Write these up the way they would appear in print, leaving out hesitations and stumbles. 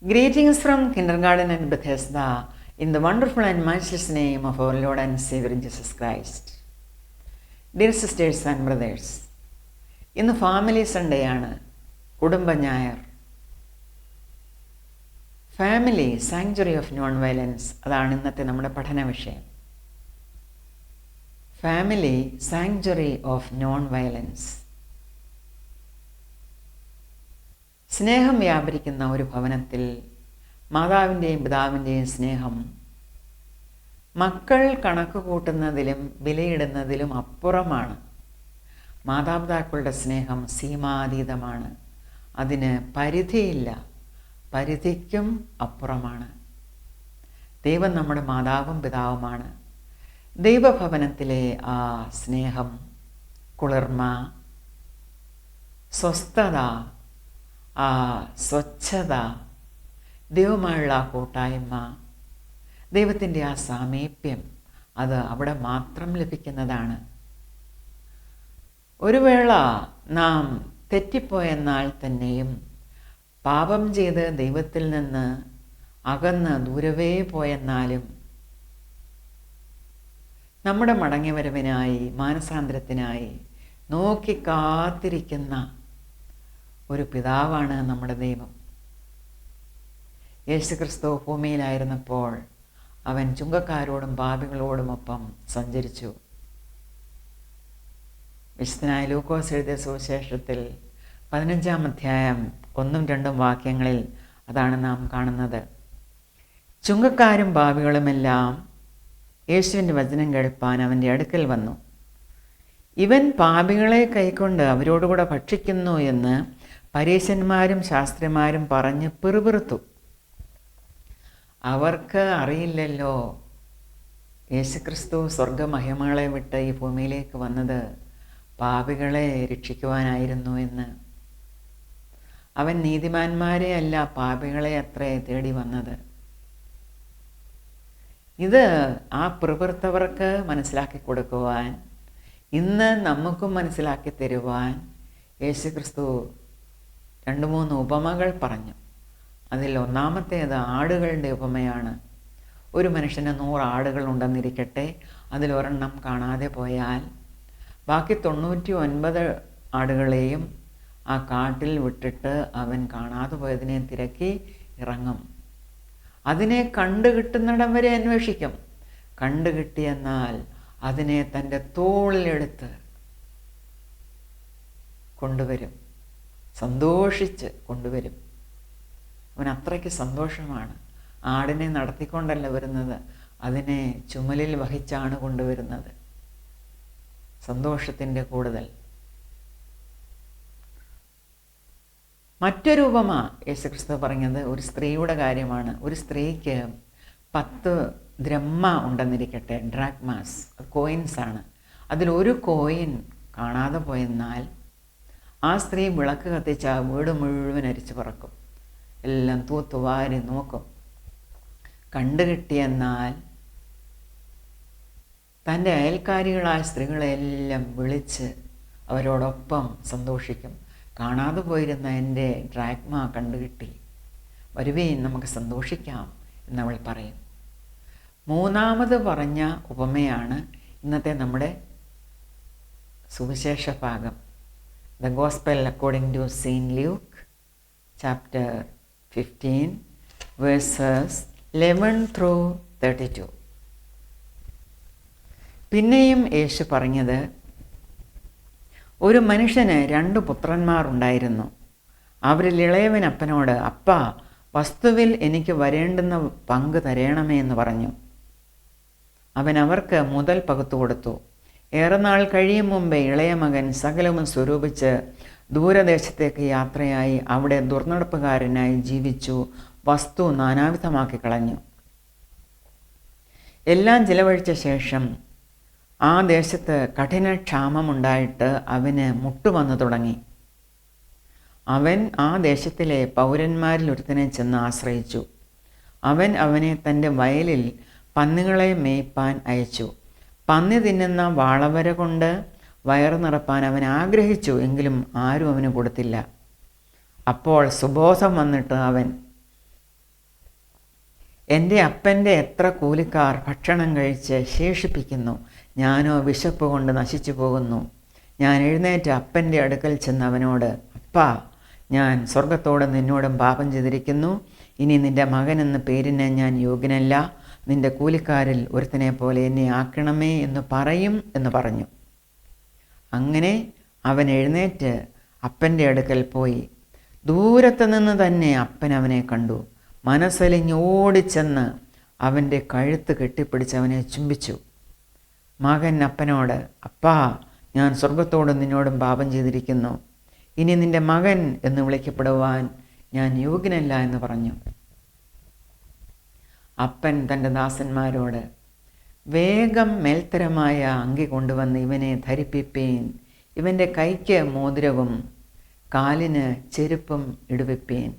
Greetings from Kindergarten and Bethesda in the wonderful and matchless name of our Lord and Savior Jesus Christ. Dear sisters and brothers, ഇന്ന് family Sunday ആണ്, കുടുംബ ഞായർ. Family sanctuary of non violence, അതാണ് ഇന്നത്തെ നമ്മുടെ പഠന വിഷയം. Family sanctuary of non violence. സ്നേഹം വ്യാപരിക്കുന്ന ഒരു ഭവനത്തിൽ മാതാവിൻ്റെയും പിതാവിൻ്റെയും സ്നേഹം മക്കൾ കണക്ക് കൂട്ടുന്നതിലും വിലയിടുന്നതിലും അപ്പുറമാണ്. മാതാപിതാക്കളുടെ സ്നേഹം സീമാതീതമാണ്, അതിന് പരിധിയില്ല, പരിധിക്കും അപ്പുറമാണ്. ദൈവം നമ്മുടെ മാതാവും പിതാവുമാണ്. ദൈവഭവനത്തിലെ ആ സ്നേഹം, കുളിർമ, സ്വസ്ഥത, ആ സ്വച്ഛത, ദൈവമായുള്ള ആ കൂട്ടായ്മ, ദൈവത്തിൻ്റെ ആ സാമീപ്യം, അത് അവിടെ മാത്രം ലഭിക്കുന്നതാണ്. ഒരു വേള നാം തെറ്റിപ്പോയെന്നാൽ തന്നെയും പാപം ചെയ്ത് ദൈവത്തിൽ നിന്ന് അകന്ന് ദൂരവേ പോയെന്നാലും നമ്മുടെ മടങ്ങിവരവിനായി, മാനസാന്തരത്തിനായി നോക്കി കാത്തിരിക്കുന്ന ഒരു പിതാവാണ് നമ്മുടെ ദൈവം. യേശുക്രിസ്തു ഭൂമിയിലായിരുന്നപ്പോൾ അവൻ ചുങ്കക്കാരോടും പാപികളോടുമൊപ്പം സഞ്ചരിച്ചു. വിശുദ്ധനായ ലൂക്കോസ് എഴുതിയ സുവിശേഷത്തിൽ 15-ാം അധ്യായം 1-2 വാക്യങ്ങളിൽ അതാണ് നാം കാണുന്നത്. ചുങ്കക്കാരും പാപികളുമെല്ലാം യേശുവിൻ്റെ വചനം കേൾപ്പാൻ അവൻ്റെ അടുക്കൽ വന്നു. ഇവൻ പാപികളെ കൈക്കൊണ്ട് അവരോടുകൂടെ ഭക്ഷിക്കുന്നു എന്ന് പരീശന്മാരും ശാസ്ത്രിമാരും പറഞ്ഞ് പിറുപിറുത്തു. അവർക്ക് അറിയില്ലല്ലോ യേശുക്രിസ്തു സ്വർഗമഹിമകളെ വിട്ട് ഈ ഭൂമിയിലേക്ക് വന്നത് പാപികളെ രക്ഷിക്കുവാനായിരുന്നു എന്ന്. അവൻ നീതിമാന്മാരെ അല്ല, പാപികളെ അത്രേ തേടി വന്നത്. ഇത് ആ പിറുപിറുത്തവർക്ക് മനസ്സിലാക്കി കൊടുക്കുവാൻ, ഇന്ന് നമുക്കും മനസ്സിലാക്കി തരുവാൻ യേശുക്രിസ്തു 2-3 ഉപമകൾ പറഞ്ഞു. അതിൽ ഒന്നാമത്തേത് ആടുകളുടെ ഉപമയാണ്. ഒരു മനുഷ്യന് 100 ആടുകൾ ഉണ്ടെന്നിരിക്കട്ടെ, അതിലൊരെണ്ണം കാണാതെ പോയാൽ ബാക്കി 99 ആടുകളെയും ആ കാട്ടിൽ വിട്ടിട്ട് അവൻ കാണാതെ പോയതിനെ തിരക്കി ഇറങ്ങും. അതിനെ കണ്ടുകിട്ടുന്നിടം വരെ അന്വേഷിക്കും. കണ്ടുകിട്ടിയെന്നാൽ അതിനെ തൻ്റെ തോളിലെടുത്ത് കൊണ്ടുവരും, സന്തോഷിച്ച് കൊണ്ടുവരും. അവൻ അത്രയ്ക്ക് സന്തോഷമാണ്. ആടിനെ നടത്തിക്കൊണ്ടല്ല വരുന്നത്, അതിനെ ചുമലിൽ വഹിച്ചാണ് കൊണ്ടുവരുന്നത്. സന്തോഷത്തിൻ്റെ കൂടുതൽ. മറ്റൊരു ഉപമ യേശുക്രിസ്തു പറഞ്ഞത് ഒരു സ്ത്രീയുടെ കാര്യമാണ്. ഒരു സ്ത്രീക്ക് 10 ദ്രഹ്മ ഉണ്ടെന്നിരിക്കട്ടെ, ഡ്രാക്മാസ്, കോയിൻസാണ്. അതിലൊരു കോയിൻ കാണാതെ പോയെന്നാൽ ആ സ്ത്രീ വിളക്ക് കത്തിച്ച് ആ വീട് മുഴുവൻ അരിച്ചു പറക്കും, എല്ലാം തൂത്തുവാരി നോക്കും. കണ്ടുകിട്ടിയെന്നാൽ തൻ്റെ അയൽക്കാരികളായ സ്ത്രീകളെല്ലാം വിളിച്ച് അവരോടൊപ്പം സന്തോഷിക്കും. കാണാതെ പോയിരുന്ന എൻ്റെ ഡ്രാക്മ കണ്ടുകിട്ടി, വരുവീൻ നമുക്ക് സന്തോഷിക്കാം എന്നവൾ പറയും. മൂന്നാമത് പറഞ്ഞ ഉപമയാണ് ഇന്നത്തെ നമ്മുടെ സുവിശേഷ ഭാഗം. The Gospel according to Saint Luke, chapter 15, verses 11-32. പിന്നെയും യേശു പറഞ്ഞത്, ഒരു മനുഷ്യന് 2 പുത്രന്മാർ ഉണ്ടായിരുന്നു. അവരിൽ ഇളയവൻ അപ്പനോട്, അപ്പാ, വസ്തുവിൽ എനിക്ക് വരേണ്ടുന്ന പങ്ക് തരേണമേ എന്ന് പറഞ്ഞു. അവൻ അവർക്ക് മുതൽ പകുത്തു കൊടുത്തു. ഏറെ നാൾ കഴിയും മുമ്പേ ഇളയ മകൻ സകലവും സ്വരൂപിച്ച് ദൂരദേശത്തേക്ക് യാത്രയായി അവിടെ ദുർനടപ്പുകാരനായി ജീവിച്ചു വസ്തു നാനാവിധമാക്കി കളഞ്ഞു. എല്ലാം ചിലവഴിച്ച ശേഷം ആ ദേശത്ത് കഠിന ക്ഷാമമുണ്ടായിട്ട് അവന് മുട്ടുവന്നു തുടങ്ങി. അവൻ ആ ദേശത്തിലെ പൗരന്മാരിൽ ഒരുത്തനെ ചെന്ന് ആശ്രയിച്ചു. അവൻ അവനെ തൻ്റെ വയലിൽ പന്നികളെ മേയ്പ്പാൻ അയച്ചു. പന്നി തിന്നുന്ന വാളവര കൊണ്ട് വയറ് നിറപ്പാൻ അവൻ ആഗ്രഹിച്ചു, എങ്കിലും ആരും അവന് കൊടുത്തില്ല. അപ്പോൾ സുബോധം വന്നിട്ട് അവൻ എൻ്റെ അപ്പൻ്റെ എത്ര കൂലിക്കാർ ഭക്ഷണം കഴിച്ച് ശേഷിപ്പിക്കുന്നു, ഞാനോ വിശപ്പ് കൊണ്ട് നശിച്ചു പോകുന്നു. ഞാൻ എഴുന്നേറ്റ് അപ്പൻ്റെ അടുക്കൽ ചെന്ന് അവനോട്, അപ്പാ, ഞാൻ സ്വർഗത്തോടും നിന്നോടും പാപം ചെയ്തിരിക്കുന്നു. ഇനി നിൻ്റെ മകനെന്ന പേരിന് ഞാൻ യോഗ്യനല്ല. നിൻ്റെ കൂലിക്കാരിൽ ഒരുത്തനെ പോലെ എന്നെ ആക്കണമേ എന്ന് പറയും എന്ന് പറഞ്ഞു. അങ്ങനെ അവൻ എഴുന്നേറ്റ് അപ്പൻ്റെ അടുക്കൽ പോയി. ദൂരത്ത് നിന്ന് തന്നെ അപ്പൻ അവനെ കണ്ടു. മനസ്സലിഞ്ഞ് ഓടിച്ചെന്ന് അവൻ്റെ കഴുത്ത് കെട്ടിപ്പിടിച്ച് അവനെ ചുംബിച്ചു. മകൻ അപ്പനോട്, അപ്പാ, ഞാൻ സ്വർഗത്തോടും നിന്നോടും പാപം ചെയ്തിരിക്കുന്നു. ഇനി നിൻ്റെ മകൻ എന്ന് വിളിക്കപ്പെടുവാൻ ഞാൻ യോഗ്യനല്ല എന്ന് പറഞ്ഞു. അപ്പൻ തൻ്റെ ദാസന്മാരോട്, വേഗം മേൽത്തരമായ അങ്കി കൊണ്ടുവന്ന് ഇവനെ ധരിപ്പിപ്പീൻ. ഇവൻ്റെ കൈക്ക് മോതിരവും കാലിന് ചെരുപ്പും ഇടുവിപ്പീൻ.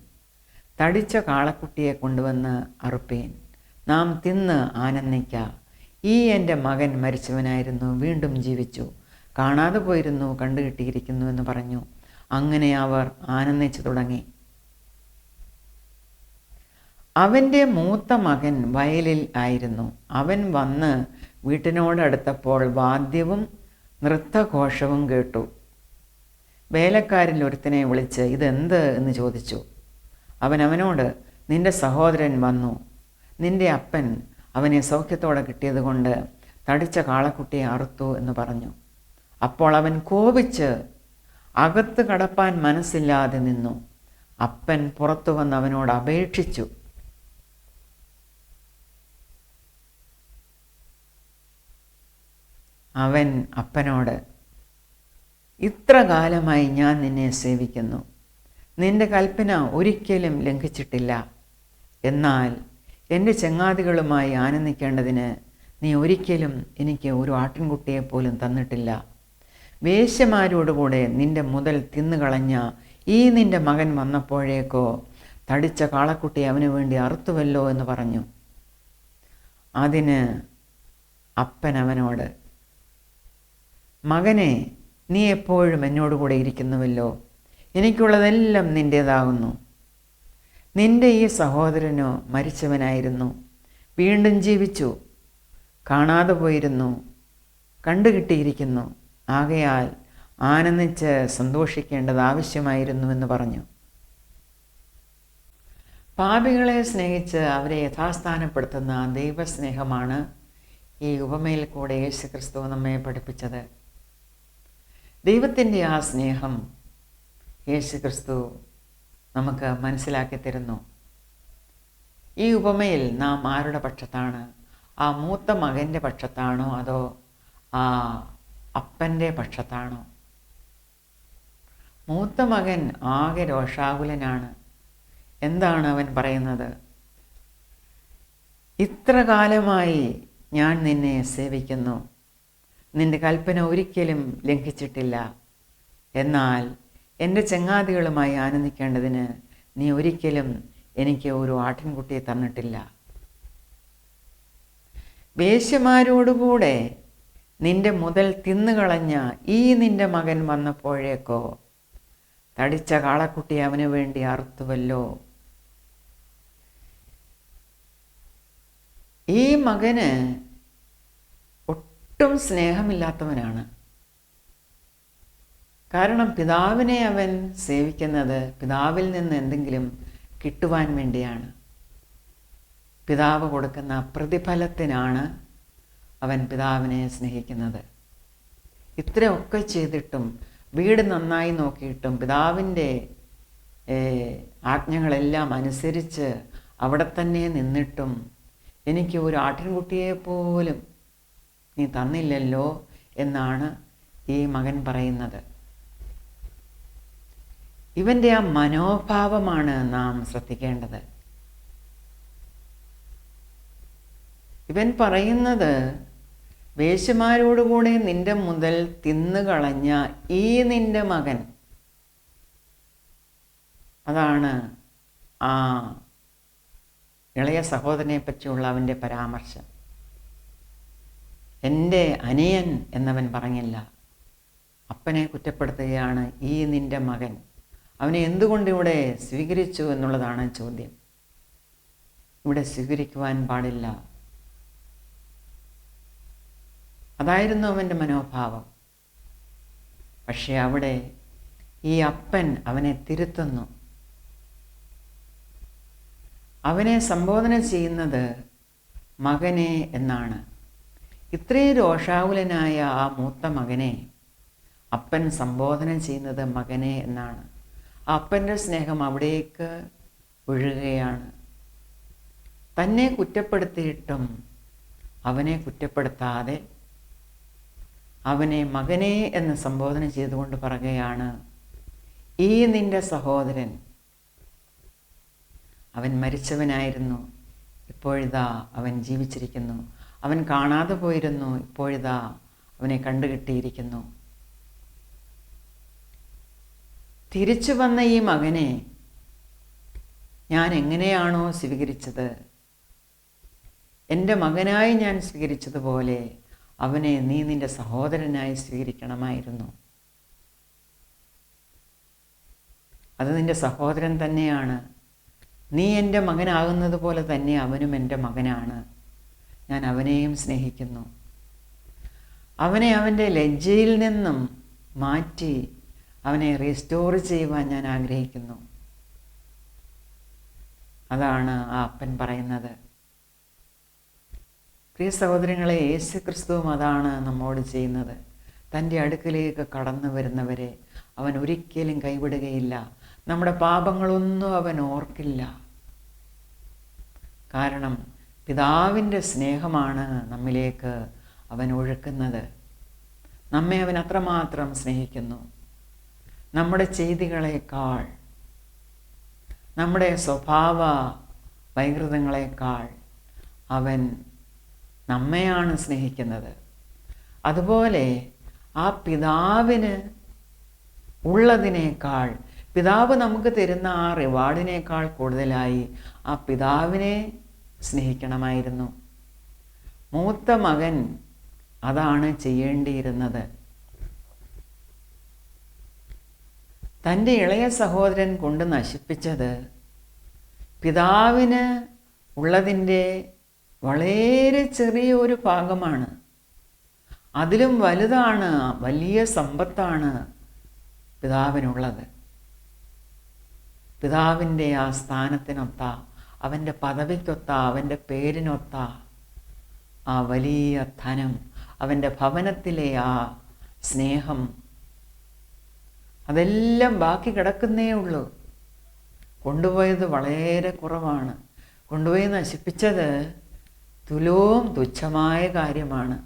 തടിച്ച കാളക്കുട്ടിയെ കൊണ്ടുവന്ന് അറുപ്പീൻ. നാം തിന്ന് ആനന്ദിക്ക. ഈ എൻ്റെ മകൻ മരിച്ചവനായിരുന്നു, വീണ്ടും ജീവിച്ചു. കാണാതെ പോയിരുന്നു, കണ്ടുകിട്ടിയിരിക്കുന്നു എന്ന് പറഞ്ഞു. അങ്ങനെ അവർ ആനന്ദിച്ചു തുടങ്ങി. അവൻ്റെ മൂത്ത മകൻ വയലിൽ ആയിരുന്നു. അവൻ വന്ന് വീട്ടിനോടടുത്തപ്പോൾ വാദ്യവും നൃത്തഘോഷവും കേട്ടു. വേലക്കാരിൽ ഒരുത്തനെ വിളിച്ച്, ഇതെന്ത് എന്ന് ചോദിച്ചു. അവൻ അവനോട്, നിന്റെ സഹോദരൻ വന്നു. നിന്റെ അപ്പൻ അവനെ സൗഖ്യത്തോടെ കിട്ടിയതുകൊണ്ട് തടിച്ച കാളക്കുട്ടിയെ അറുത്തു എന്ന് പറഞ്ഞു. അപ്പോൾ അവൻ കോപിച്ച് അകത്ത് കടപ്പാൻ മനസ്സില്ലാതെ നിന്നു. അപ്പൻ പുറത്തു വന്ന് അവനോട് അപേക്ഷിച്ചു. അവൻ അപ്പനോട്, ഇത്ര കാലമായി ഞാൻ നിന്നെ സേവിക്കുന്നു. നിന്റെ കൽപ്പന ഒരിക്കലും ലംഘിച്ചിട്ടില്ല. എന്നാൽ എൻ്റെ ചങ്ങാതികളുമായി ആനന്ദിക്കേണ്ടതിന് നീ ഒരിക്കലും എനിക്ക് ഒരു ആട്ടിൻകുട്ടിയെപ്പോലും തന്നിട്ടില്ല. വേശ്യമാരോടുകൂടെ നിന്റെ മുതൽ തിന്നുകളഞ്ഞ ഈ നിന്റെ മകൻ വന്നപ്പോഴേക്കോ തടിച്ച കാളക്കുട്ടി അവന് വേണ്ടി അറുത്തുവല്ലോ എന്ന് പറഞ്ഞു. അതിന് അപ്പൻ അവനോട്, മകനെ, നീ എപ്പോഴും എന്നോടുകൂടെ ഇരിക്കുന്നുവല്ലോ. എനിക്കുള്ളതെല്ലാം നിൻ്റേതാകുന്നു. നിന്റെ ഈ സഹോദരനോ മരിച്ചവനായിരുന്നു, വീണ്ടും ജീവിച്ചു. കാണാതെ പോയിരുന്നു, കണ്ടുകിട്ടിയിരിക്കുന്നു. ആകയാൽ ആനന്ദിച്ച് സന്തോഷിക്കേണ്ടത് ആവശ്യമായിരുന്നു എന്ന് പറഞ്ഞു. പാപികളെ സ്നേഹിച്ച് അവരെ യഥാസ്ഥാനപ്പെടുത്തുന്ന ദൈവസ്നേഹമാണ് ഈ ഉപമയിൽ കൂടെ യേശുക്രിസ്തു നമ്മെ പഠിപ്പിച്ചത്. ദൈവത്തിൻ്റെ ആ സ്നേഹം യേശുക്രിസ്തു നമുക്ക് മനസ്സിലാക്കി തരുന്നു. ഈ ഉപമയിൽ നാം ആരുടെ പക്ഷത്താണ്? ആ മൂത്ത മകൻ്റെ പക്ഷത്താണോ അതോ ആ അപ്പൻ്റെ പക്ഷത്താണോ? മൂത്ത മകൻ ആകെ രോഷാകുലനാണ്. എന്താണ് അവൻ പറയുന്നത്? ഇത്ര കാലമായി ഞാൻ നിന്നെ സേവിക്കുന്നു, നിന്റെ കൽപ്പന ഒരിക്കലും ലംഘിച്ചിട്ടില്ല. എന്നാൽ എൻ്റെ ചങ്ങാതികളുമായി ആനന്ദിക്കേണ്ടതിന് നീ ഒരിക്കലും എനിക്ക് ഒരു ആട്ടിൻകുട്ടിയെ തന്നിട്ടില്ല. വേശ്യമാരോടുകൂടെ നിന്റെ മുതൽ തിന്നുകളഞ്ഞ ഈ നിന്റെ മകൻ വന്നപ്പോഴേക്കോ തടിച്ച കാളക്കുട്ടി അവന് വേണ്ടി അറുത്തുവല്ലോ. ഈ മകന് ഒട്ടും സ്നേഹമില്ലാത്തവനാണ്. കാരണം പിതാവിനെ അവൻ സേവിക്കുന്നത് പിതാവിൽ നിന്ന് എന്തെങ്കിലും കിട്ടുവാൻ വേണ്ടിയാണ്. പിതാവ് കൊടുക്കുന്ന പ്രതിഫലത്തിനാണ് അവൻ പിതാവിനെ സ്നേഹിക്കുന്നത്. ഇത്രയൊക്കെ ചെയ്തിട്ടും, വീട് നന്നായി നോക്കിയിട്ടും, പിതാവിൻ്റെ ആജ്ഞകളെല്ലാം അനുസരിച്ച് അവിടെ തന്നെ നിന്നിട്ടും എനിക്ക് ഒരു ആട്ടിൻകുട്ടിയെ പോലും നീ തന്നില്ലല്ലോ എന്നാണ് ഈ മകൻ പറയുന്നത്. ഇവൻ്റെ ആ മനോഭാവമാണ് നാം ശ്രദ്ധിക്കേണ്ടത്. ഇവൻ പറയുന്നത്, വേശ്യമാരോടുകൂടെ നിന്റെ മുതൽ തിന്നുകളഞ്ഞ ഈ നിന്റെ മകൻ. അതാണ് ആ ഇളയ സഹോദരനെ പറ്റിയുള്ള അവൻ്റെ പരാമർശം. എൻ്റെ അനിയൻ എന്നവൻ പറഞ്ഞില്ല. അപ്പനെ കുറ്റപ്പെടുത്തുകയാണ്, ഈ നിന്റെ മകൻ. അവനെ എന്തുകൊണ്ട് ഇവിടെ സ്വീകരിച്ചു എന്നുള്ളതാണ് ചോദ്യം. ഇവിടെ സ്വീകരിക്കുവാൻ പാടില്ല. അതായിരുന്നു അവൻ്റെ മനോഭാവം. പക്ഷെ അവിടെ ഈ അപ്പൻ അവനെ തിരുത്തുന്നു. അവനെ സംബോധന ചെയ്യുന്നത് മകനെ എന്നാണ്. ഇത്രയും രോഷാകുലനായ ആ മൂത്ത മകനെ അപ്പൻ സംബോധന ചെയ്യുന്നത് മകനെ എന്നാണ്. ആ അപ്പൻ്റെ സ്നേഹം അവിടേക്ക് ഒഴുകുകയാണ്. തന്നെ കുറ്റപ്പെടുത്തിയിട്ടും അവനെ കുറ്റപ്പെടുത്താതെ അവനെ മകനെ എന്ന് സംബോധന ചെയ്തുകൊണ്ട് പറയുകയാണ്, ഈ നിന്റെ സഹോദരൻ, അവൻ മരിച്ചവനായിരുന്നു, ഇപ്പോഴിതാ അവൻ ജീവിച്ചിരിക്കുന്നു. അവൻ കാണാതെ പോയിരുന്നു, ഇപ്പോഴിതാ അവനെ കണ്ടുകിട്ടിയിരിക്കുന്നു. തിരിച്ചു വന്ന ഈ മകനെ ഞാൻ എങ്ങനെയാണോ സ്വീകരിച്ചത്, എൻ്റെ മകനായി ഞാൻ സ്വീകരിച്ചതുപോലെ അവനെ നീ നിൻ്റെ സഹോദരനായി സ്വീകരിക്കണമായിരുന്നു. അത് നിൻ്റെ സഹോദരൻ തന്നെയാണ്. നീ എൻ്റെ മകനാകുന്നത് പോലെ തന്നെ അവനും എൻ്റെ മകനാണ്. ഞാൻ അവനെയും സ്നേഹിക്കുന്നു. അവനെ അവൻ്റെ ലജ്ജയിൽ നിന്നും മാറ്റി അവനെ റീസ്റ്റോർ ചെയ്യുവാൻ ഞാൻ ആഗ്രഹിക്കുന്നു. അതാണ് ആ അപ്പൻ പറയുന്നത്. പ്രിയ സഹോദരങ്ങളെ, യേശു ക്രിസ്തുവും അതാണ് നമ്മോട് ചെയ്യുന്നത്. തൻ്റെ അടുക്കലേക്ക് കടന്നു വരുന്നവരെ അവൻ ഒരിക്കലും കൈവിടുകയില്ല. നമ്മുടെ പാപങ്ങളൊന്നും അവൻ ഓർക്കില്ല. കാരണം പിതാവിൻ്റെ സ്നേഹമാണ് നമ്മിലേക്ക് അവൻ ഒഴുക്കുന്നത്. നമ്മെ അവൻ അത്രമാത്രം സ്നേഹിക്കുന്നു. നമ്മുടെ ചെയ്തികളേക്കാൾ, നമ്മുടെ സ്വഭാവ വൈകൃതങ്ങളേക്കാൾ അവൻ നമ്മെയാണ് സ്നേഹിക്കുന്നത്. അതുപോലെ ആ പിതാവിന് ഉള്ളതിനേക്കാൾ, പിതാവ് നമുക്ക് തരുന്ന ആ റിവാർഡിനേക്കാൾ കൂടുതലായി ആ പിതാവിനെ സ്നേഹിക്കണമായിരുന്നു. മൂത്ത മകൻ അതാണ് ചെയ്യേണ്ടിയിരുന്നത്. തൻ്റെ ഇളയ സഹോദരൻ കൊണ്ട് നശിപ്പിച്ചത് പിതാവിന് ഉള്ളതിൻ്റെ വളരെ ചെറിയൊരു ഭാഗമാണ്. അതിലും വലുതാണ്, വലിയ സമ്പത്താണ് പിതാവിനുള്ളത്. പിതാവിൻ്റെ ആ സ്ഥാനത്തിനൊത്ത, അവൻ്റെ പദവിക്കൊത്ത, അവൻ്റെ പേരിനൊത്ത ആ വലിയ ധനം, അവൻ്റെ ഭവനത്തിലെ ആ സ്നേഹം, അതെല്ലാം ബാക്കി കിടക്കുന്നേ ഉള്ളൂ. കൊണ്ടുപോയത് വളരെ കുറവാണ്. കൊണ്ടുപോയി നശിപ്പിച്ചത് തുലവും തുച്ഛമായ കാര്യമാണ്.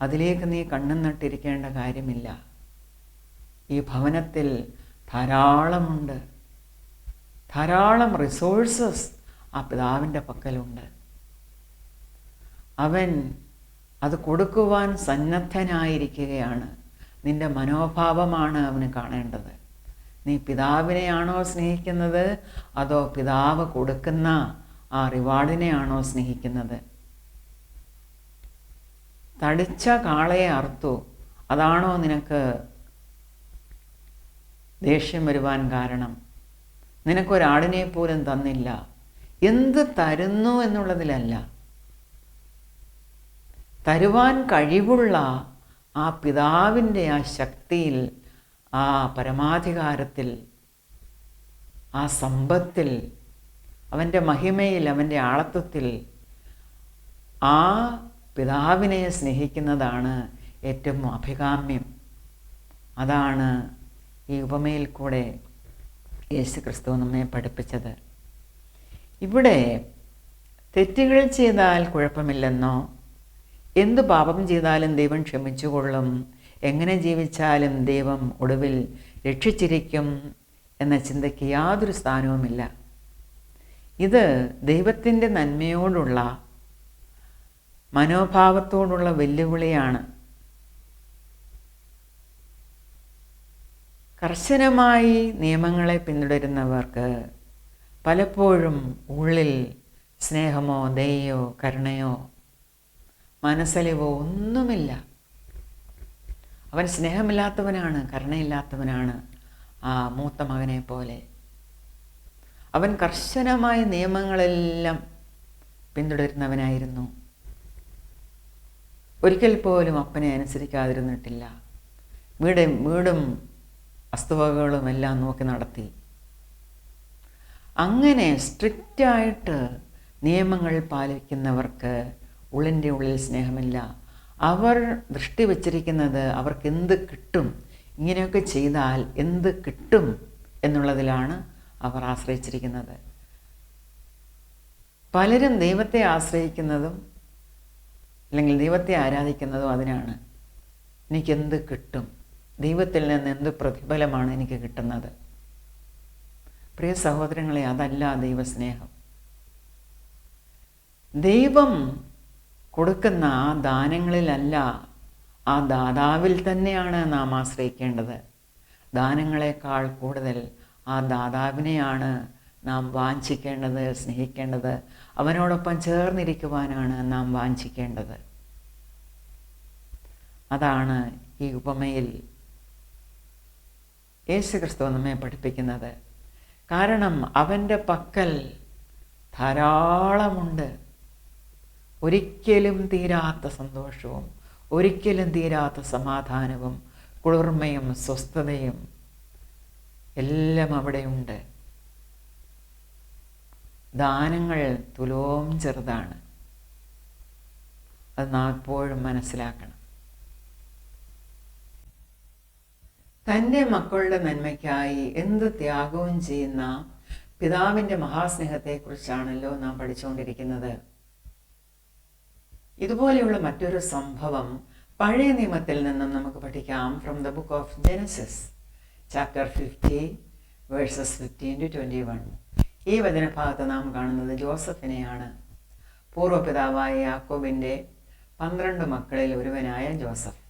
അതിലേക്ക് നീ കണ്ണും നട്ടിരിക്കേണ്ട കാര്യമില്ല. ഈ ഭവനത്തിൽ ധാരാളമുണ്ട്. ധാരാളം റിസോഴ്സസ് ആ പിതാവിൻ്റെ പക്കലുണ്ട്. അവൻ അത് കൊടുക്കുവാൻ സന്നദ്ധനായിരിക്കുകയാണ്. നിൻ്റെ മനോഭാവമാണ് അവന് കാണേണ്ടത്. നീ പിതാവിനെയാണോ സ്നേഹിക്കുന്നത്, അതോ പിതാവ് കൊടുക്കുന്ന ആ റിവാർഡിനെയാണോ സ്നേഹിക്കുന്നത്? തടിച്ച കാളയെ അറുത്തു, അതാണോ നിനക്ക് ദേഷ്യം വരുവാൻ കാരണം? നിനക്കൊരാടിനെ പോലും തന്നില്ല. എന്ത് തരുന്നു എന്നുള്ളതിലല്ല, തരുവാൻ കഴിവുള്ള ആ പിതാവിൻ്റെ ആ ശക്തിയിൽ, ആ പരമാധികാരത്തിൽ, ആ സമ്പത്തിൽ, അവൻ്റെ മഹിമയിൽ, അവൻ്റെ ആളത്വത്തിൽ ആ പിതാവിനെ സ്നേഹിക്കുന്നതാണ് ഏറ്റവും അഭികാമ്യം. അതാണ് ഈ ഉപമയിൽ കൂടെ യേശു ക്രിസ്തു നമ്മെ പഠിപ്പിച്ചത്. ഇവിടെ തെറ്റുകൾ ചെയ്താൽ കുഴപ്പമില്ലെന്നോ, എന്തു പാപം ചെയ്താലും ദൈവം ക്ഷമിച്ചുകൊള്ളും, എങ്ങനെ ജീവിച്ചാലും ദൈവം ഒടുവിൽ രക്ഷിച്ചിരിക്കും എന്ന ചിന്തയ്ക്ക് യാതൊരു സ്ഥാനവുമില്ല. ഇത് ദൈവത്തിൻ്റെ നന്മയോടുള്ള മനോഭാവത്തോടുള്ള വെല്ലുവിളിയാണ്. കർശനമായി നിയമങ്ങളെ പിന്തുടരുന്നവർക്ക് പലപ്പോഴും ഉള്ളിൽ സ്നേഹമോ ദയയോ കരുണയോ മനസ്സലിവോ ഒന്നുമില്ല. അവൻ സ്നേഹമില്ലാത്തവനാണ്, കരുണയില്ലാത്തവനാണ്, ആ മൂത്ത മകനെ പോലെ. അവൻ കർശനമായ നിയമങ്ങളെല്ലാം പിന്തുടരുന്നവനായിരുന്നു. ഒരിക്കൽ പോലും അപ്പനെ അനുസരിക്കാതിരുന്നിട്ടില്ല. വീടും വസ്തുവകകളും എല്ലാം നോക്കി നടത്തി. അങ്ങനെ സ്ട്രിക്റ്റായിട്ട് നിയമങ്ങൾ പാലിക്കുന്നവർക്ക് ഉള്ളിൻ്റെ ഉള്ളിൽ സ്നേഹമില്ല. അവർ ദൃഷ്ടി വച്ചിരിക്കുന്നത് അവർക്ക് എന്ത് കിട്ടും, ഇങ്ങനെയൊക്കെ ചെയ്താൽ എന്ത് കിട്ടും എന്നുള്ളതിലാണ് അവർ ആശ്രയിച്ചിരിക്കുന്നത്. പലരും ദൈവത്തെ ആശ്രയിക്കുന്നതും അല്ലെങ്കിൽ ദൈവത്തെ ആരാധിക്കുന്നതും അതിനാണ്. എനിക്കെന്ത് കിട്ടും, ദൈവത്തിൽ നിന്ന് എന്ത് പ്രതിഫലമാണ് എനിക്ക് കിട്ടുന്നത്. പ്രിയ സഹോദരങ്ങളെ, അതല്ല ദൈവസ്നേഹം. ദൈവം കൊടുക്കുന്ന ആ ദാനങ്ങളിലല്ല, ആ ദാതാവിൽ തന്നെയാണ് നാം ആശ്രയിക്കേണ്ടത്. ദാനങ്ങളെക്കാൾ കൂടുതൽ ആ ദാതാവിനെയാണ് നാം വാഞ്ചിക്കേണ്ടത്, സ്നേഹിക്കേണ്ടത്. അവനോടൊപ്പം ചേർന്നിരിക്കുവാനാണ് നാം വാഞ്ചിക്കേണ്ടത്. അതാണ് ഈ ഉപമയിൽ യേശുക്രിസ്തു നമ്മെ പഠിപ്പിക്കുന്നത്. കാരണം അവൻ്റെ പക്കൽ ധാരാളമുണ്ട്. ഒരിക്കലും തീരാത്ത സന്തോഷവും ഒരിക്കലും തീരാത്ത സമാധാനവും കുളിർമയും സ്വസ്ഥതയും എല്ലാം അവിടെയുണ്ട്. ദാനങ്ങൾ തുലോം ചെറുതാണ്. അത് നാം എപ്പോഴും മനസ്സിലാക്കണം. തൻ്റെ മക്കളുടെ നന്മയ്ക്കായി എന്ത് ത്യാഗവും ചെയ്യുന്ന പിതാവിൻ്റെ മഹാസ്നേഹത്തെക്കുറിച്ചാണല്ലോ നാം പഠിച്ചുകൊണ്ടിരിക്കുന്നത്. ഇതുപോലെയുള്ള മറ്റൊരു സംഭവം പഴയ നിയമത്തിൽ നിന്നും നമുക്ക് പഠിക്കാം. From the book of Genesis chapter 50 versus 15 to 21. ഈ വചനഭാഗത്ത് നാം കാണുന്നത് ജോസഫിനെയാണ്. പൂർവ്വപിതാവായ യാക്കോബിൻ്റെ 12 മക്കളിൽ ഒരുവനായ ജോസഫ്.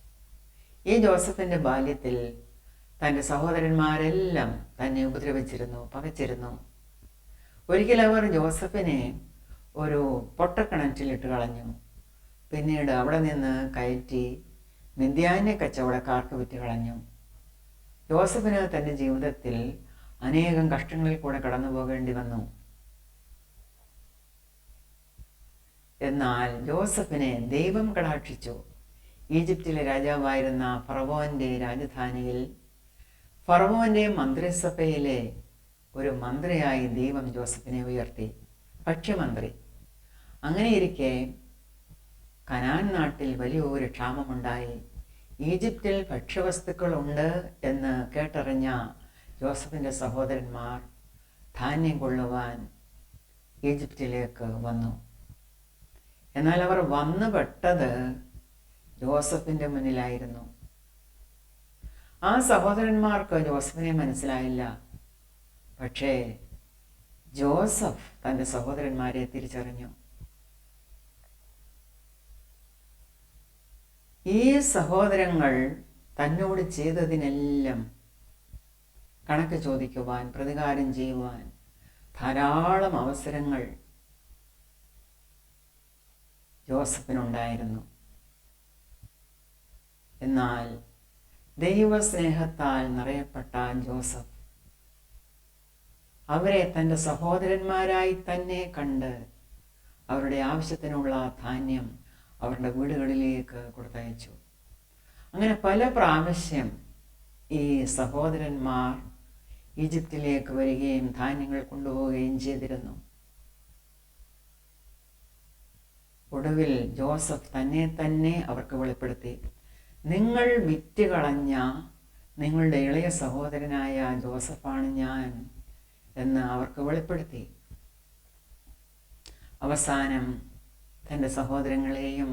ഈ ജോസഫിൻ്റെ ബാല്യത്തിൽ തൻ്റെ സഹോദരന്മാരെല്ലാം തന്നെ ഉപദ്രവിച്ചിരുന്നു, പകച്ചിരുന്നു. ഒരിക്കൽ അവർ ജോസഫിനെ ഒരു പൊട്ടക്കിണറ്റിലിട്ട് കളഞ്ഞു. പിന്നീട് അവിടെ നിന്ന് കയറ്റി മിദ്യാന്യ കച്ചവടക്കാർക്ക് വിറ്റ് കളഞ്ഞു. ജോസഫിന് തൻ്റെ ജീവിതത്തിൽ അനേകം കഷ്ടങ്ങളിൽ കൂടെ കടന്നു പോകേണ്ടി വന്നു. എന്നാൽ ജോസഫിനെ ദൈവം കടാക്ഷിച്ചു. ഈജിപ്തിലെ രാജാവായിരുന്ന ഫറവോന്റെ രാജധാനിയിൽ ഫറവോന്റെ മന്ത്രിസഭയിലെ ഒരു മന്ത്രിയായി ദൈവം ജോസഫിനെ ഉയർത്തി, ഭക്ഷ്യമന്ത്രി. അങ്ങനെയിരിക്കെ കനാൻ നാട്ടിൽ വലിയൊരു ക്ഷാമമുണ്ടായി. ഈജിപ്തിൽ ഭക്ഷ്യവസ്തുക്കളുണ്ട് എന്ന് കേട്ടറിഞ്ഞ ജോസഫിൻ്റെ സഹോദരന്മാർ ധാന്യം കൊള്ളുവാൻ ഈജിപ്തിലേക്ക് വന്നു. എന്നാൽ അവർ വന്നു പെട്ടത് ജോസഫിൻ്റെ മുന്നിലായിരുന്നു. ആ സഹോദരന്മാർക്ക് ജോസഫിനെ മനസ്സിലായില്ല. പക്ഷേ ജോസഫ് തൻ്റെ സഹോദരന്മാരെ തിരിച്ചറിഞ്ഞു. ഈ സഹോദരങ്ങൾ തന്നോട് ചെയ്തതിനെല്ലാം കണക്ക് ചോദിക്കുവാൻ, പ്രതികാരം ചെയ്യുവാൻ ധാരാളം അവസരങ്ങൾ ജോസഫിനുണ്ടായിരുന്നു. എന്നാൽ ദൈവസ്നേഹത്താൽ നിറയപ്പെട്ട ജോസഫ് അവരെ തൻ്റെ സഹോദരന്മാരായി തന്നെ കണ്ട് അവരുടെ ആവശ്യത്തിനുള്ള ധാന്യം അവരുടെ വീടുകളിലേക്ക് കൊടുത്തയച്ചു. അങ്ങനെ പല പ്രാവശ്യം ഈ സഹോദരന്മാർ ഈജിപ്തിലേക്ക് വരികയും ധാന്യങ്ങൾ കൊണ്ടുപോവുകയും ചെയ്തിരുന്നു. ഒടുവിൽ ജോസഫ് തന്നെ അവർക്ക് വെളിപ്പെടുത്തി. നിങ്ങൾ വിറ്റ് കളഞ്ഞ നിങ്ങളുടെ ഇളയ സഹോദരനായ ജോസഫാണ് ഞാൻ എന്ന് അവർക്ക് വെളിപ്പെടുത്തി. അവസാനം തൻ്റെ സഹോദരങ്ങളെയും